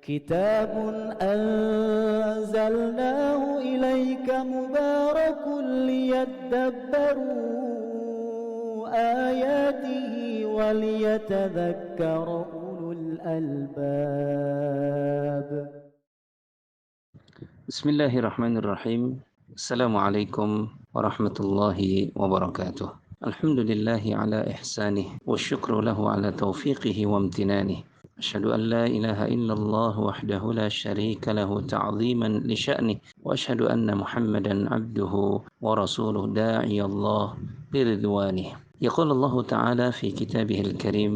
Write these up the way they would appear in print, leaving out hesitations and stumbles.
كتاب أنزلناه إليك مبارك ليدبروا آياته وليتذكر أولو الألباب. بسم الله الرحمن الرحيم. السلام عليكم ورحمة الله وبركاته. الحمد لله على إحسانه والشكر له على توفيقه وامتنانه. أشهد أن لا إله إلا الله وحده لا شريك له تعظيما لشأنه، وأشهد أن محمدا عبده ورسوله داعي الله برضوانه. يقول الله تعالى في كتابه الكريم: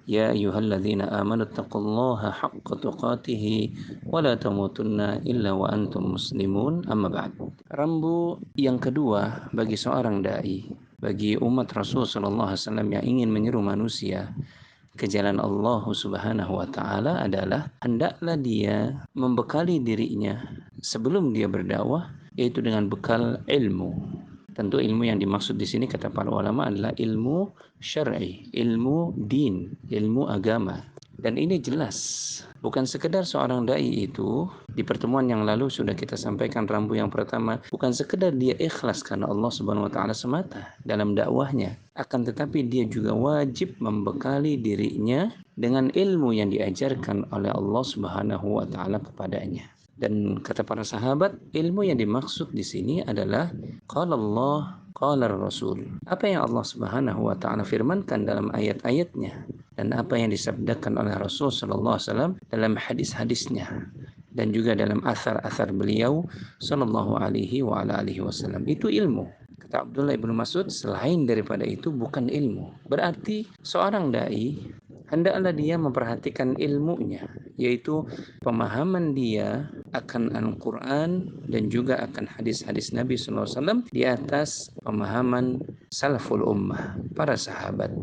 يا أيها الذين آمنوا اتقوا الله حق تقاته ولا تموتن إلا وأنتم مسلمون. Amma ba'd. Rambu yang kedua bagi seorang dai, bagi umat Rasul sallallahu alaihi wasallam yang ingin menyeru manusia ke jalan Allah Subhanahu wa taala adalah hendaklah dia membekali dirinya sebelum dia berdakwah, yaitu dengan bekal ilmu. Tentu ilmu yang dimaksud di sini kata para ulama adalah ilmu syar'i, ilmu din, ilmu agama. Dan ini jelas, bukan sekedar seorang dai itu, di pertemuan yang lalu sudah kita sampaikan rambu yang pertama, bukan sekedar dia ikhlas karena Allah Subhanahu wa taala semata dalam dakwahnya, akan tetapi dia juga wajib membekali dirinya dengan ilmu yang diajarkan oleh Allah Subhanahu wa taala kepadanya. Dan kata para sahabat, ilmu yang dimaksud di sini adalah qala Allah, qala Rasul. Apa yang Allah Subhanahu wa taala firmankan dalam ayat-ayatnya dan apa yang disabdakan oleh Rasul sallallahu alaihi wasallam dalam hadis-hadisnya dan juga dalam athar-athar beliau sallallahu alaihi wa ala alihi wasallam. Itu ilmu. Kata Abdullah ibnu Mas'ud, selain daripada itu bukan ilmu. Berarti seorang dai hendaklah dia memperhatikan ilmunya, yaitu pemahaman dia akan Al-Quran dan juga akan hadis-hadis Nabi SAW di atas pemahaman salaful ummah, para sahabat,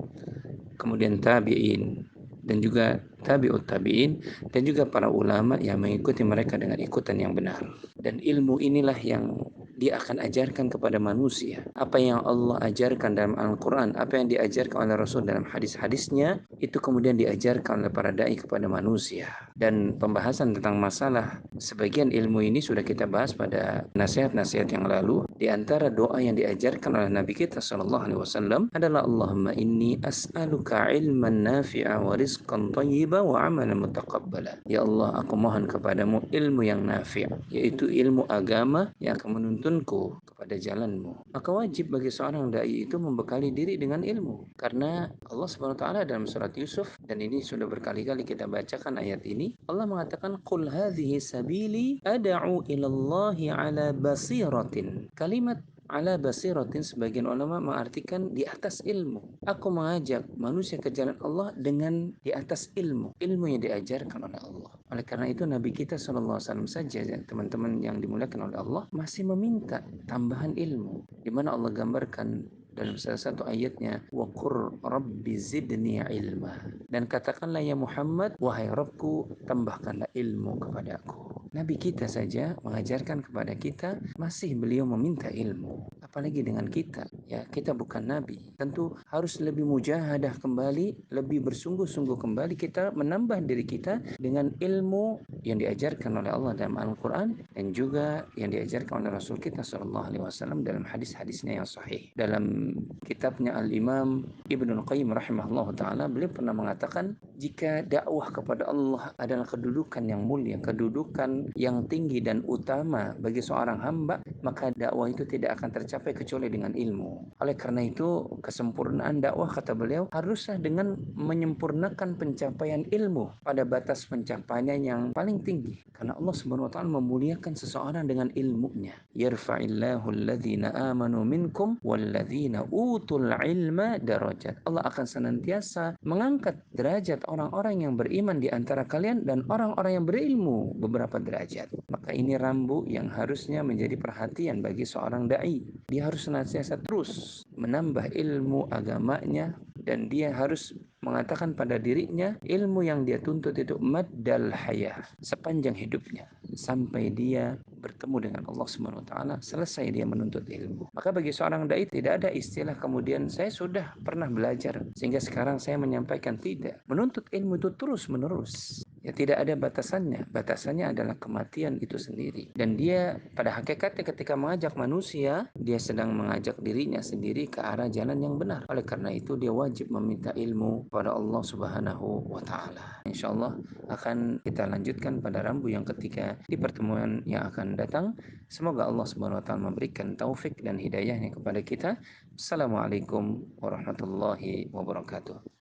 kemudian tabi'in, dan juga tabi'ut tabi'in, dan juga para ulama yang mengikuti mereka dengan ikutan yang benar. Dan ilmu inilah yang dia akan ajarkan kepada manusia. Apa yang Allah ajarkan dalam Al-Quran, apa yang diajarkan oleh Rasul dalam hadis-hadisnya, itu kemudian diajarkan oleh para da'i kepada manusia. Dan pembahasan tentang masalah sebagian ilmu ini sudah kita bahas pada nasihat-nasihat yang lalu. Di antara doa yang diajarkan oleh Nabi kita SAW adalah Allahumma inni as'aluka ilman nafi'a wa rizqan tayyiba wa amalan mutaqabbala. Ya Allah, aku mohon kepadamu ilmu yang nafi', yaitu ilmu agama yang akan menuntunku kepada jalanmu. Maka wajib bagi seorang da'i itu membekali diri dengan ilmu. Karena Allah SWT dalam surat Yusuf, dan ini sudah berkali-kali kita bacakan ayat ini, Allah mengatakan, Qul hadhihi sabili ada'u ilallahi ala basiratin. Kalimat ala basiratin sebagian ulama mengartikan di atas ilmu. Aku mengajak manusia ke jalan Allah dengan di atas ilmu. Ilmu yang diajarkan oleh Allah. Oleh karena itu Nabi kita SAW saja, teman-teman yang dimuliakan oleh Allah, masih meminta tambahan ilmu. Di mana Allah gambarkan dalam salah satu ayatnya, wa qur rabbi zidni ilma, dan katakanlah ya Muhammad, wahai Rabbku, tambahkanlah ilmu kepadaku. Nabi kita saja mengajarkan kepada kita, masih beliau meminta ilmu, apalagi dengan kita. Ya, kita bukan nabi, tentu harus lebih mujahadah kembali, lebih bersungguh-sungguh kembali kita menambah diri kita dengan ilmu yang diajarkan oleh Allah dalam Al-Quran dan juga yang diajarkan oleh Rasul kita SAW dalam hadis-hadisnya yang sahih. Dalam kitabnya Al-Imam Ibnul Qayyim rahimahullah ta'ala, beliau pernah mengatakan, jika dakwah kepada Allah adalah kedudukan yang mulia, kedudukan yang tinggi dan utama bagi seorang hamba, maka dakwah itu tidak akan tercapai kecuali dengan ilmu. Oleh karena itu, kesempurnaan dakwah, kata beliau, haruslah dengan menyempurnakan pencapaian ilmu pada batas pencapaiannya yang paling tinggi. Karena Allah Subhanahu wa taala memuliakan seseorang dengan ilmunya. Yarfa'illahu alladhina amanu minkum walladzina utul ilma darajat. Allah akan senantiasa mengangkat derajat orang-orang yang beriman di antara kalian dan orang-orang yang berilmu beberapa derajat. Maka ini rambu yang harusnya menjadi perhatian bagi seorang dai. Dia harus senantiasa terus menambah ilmu agamanya, dan dia harus mengatakan pada dirinya, ilmu yang dia tuntut itu maddal hayah, sepanjang hidupnya, sampai dia bertemu dengan Allah Subhanahu wa taala, selesai dia menuntut ilmu. Maka bagi seorang dai tidak ada istilah kemudian saya sudah pernah belajar sehingga sekarang saya menyampaikan. Tidak. Menuntut ilmu itu terus menerus. Ya tidak ada batasannya. Batasannya adalah kematian itu sendiri. Dan dia pada hakikatnya ketika mengajak manusia, dia sedang mengajak dirinya sendiri ke arah jalan yang benar. Oleh karena itu dia wajib meminta ilmu kepada Allah Subhanahu wa taala. Insyaallah akan kita lanjutkan pada rambu yang ketiga di pertemuan yang akan datang. Semoga Allah Subhanahu wa taala memberikan taufik dan hidayahnya kepada kita. Assalamualaikum warahmatullahi wabarakatuh.